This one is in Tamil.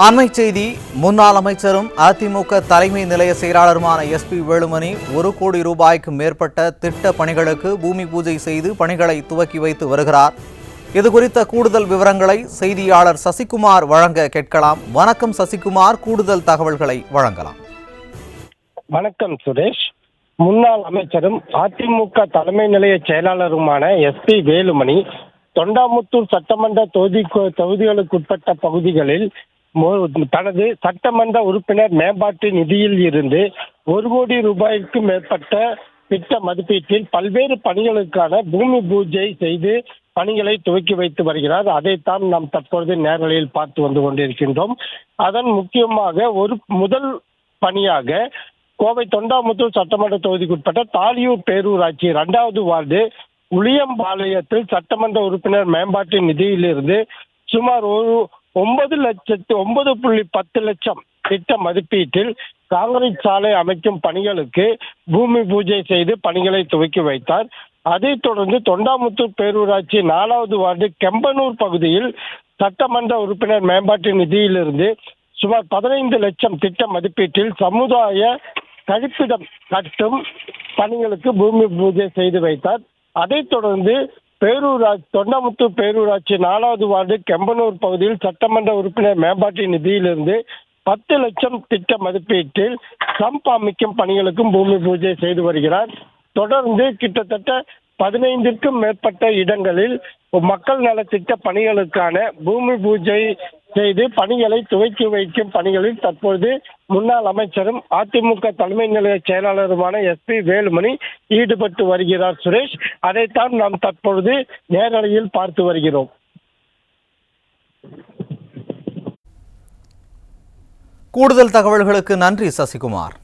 அண்மை செய்தி. முன்னாள் அமைச்சரும் அதிமுக தலைமை நிலைய செயலாளருமான SP வேலுமணி 1 கோடி ரூபாய்க்கு மேற்பட்ட திட்ட பணிகளுக்கு பூமி பூஜை செய்து பணிகளை துவக்கி வைத்து வருகிறார். இதுகுறித்த கூடுதல் விவரங்களை செய்தியாளர் சசிகுமார் வழங்க கேட்கலாம். வணக்கம் சசிகுமார், கூடுதல் தகவல்களை வழங்கலாம். வணக்கம் சுரேஷ். முன்னாள் அமைச்சரும் அதிமுக தலைமை நிலைய செயலாளருமான SP வேலுமணி தொண்டாமுத்தூர் சட்டமன்ற தொகுதிகளுக்குட்பட்ட பகுதிகளில் தனது சட்டமன்ற உறுப்பினர் மேம்பாட்டு நிதியில் இருந்து 1 கோடி ரூபாய்க்கு மேற்பட்ட திட்ட மதிப்பீட்டில் பல்வேறு பணிகளுக்கான பூமி பூஜை செய்து பணிகளை துவக்கி வைத்து வருகிறார். அதைத்தான் நாம் தற்பொழுது நேரலையில் பார்த்து வந்து கொண்டிருக்கின்றோம். அதன் முக்கியமாக முதல் பணியாக கோவை தொண்டாமுத்தூர் சட்டமன்ற தொகுதிக்குட்பட்ட தாலியூர் பேரூராட்சி 2வது வார்டு உளியம்பாளையத்தில் சட்டமன்ற உறுப்பினர் மேம்பாட்டு நிதியிலிருந்து சுமார் 9.10 லட்சம் திட்ட மதிப்பீட்டில் காங்கிரீட் சாலை அமைக்கும் பணிகளுக்கு பூமி பூஜை செய்து பணிகளை துவக்கி வைத்தார். அதைத் தொடர்ந்து தொண்டாமுத்தூர் பேரூராட்சி 4வது வார்டு கெம்பனூர் பகுதியில் சட்டமன்ற உறுப்பினர் மேம்பாட்டு நிதியிலிருந்து சுமார் 15 லட்சம் திட்ட மதிப்பீட்டில் சமுதாய கழிப்பிடம் கட்டும் பணிகளுக்கு பூமி பூஜை செய்து வைத்தார். அதைத் தொடர்ந்து தொண்டாமுத்தூர் பேரூராட்சி 4வது வார்டு கெம்பனூர் பகுதியில் சட்டமன்ற உறுப்பினர் மேம்பாட்டு நிதியிலிருந்து 10 லட்சம் திட்ட மதிப்பீட்டில் சம்ப் அமைக்கும் பணிகளுக்கும் பூமி பூஜை செய்து வருகிறார். தொடர்ந்து கிட்டத்தட்ட 15க்கும் மேற்பட்ட இடங்களில் மக்கள் நலத்திட்ட பணிகளுக்கான பூமி பூஜை செய்து பணிகளை துவக்கி வைக்கும் பணிகளில் தற்போது முன்னாள் அமைச்சரும் அதிமுக தலைமை நிலைய செயலாளருமான SP வேலுமணி ஈடுபட்டு வருகிறார். சுரேஷ், அதைத்தான் நாம் தற்பொழுது நேரலையில் பார்த்து வருகிறோம். கூடுதல் தகவல்களுக்கு நன்றி சசிகுமார்.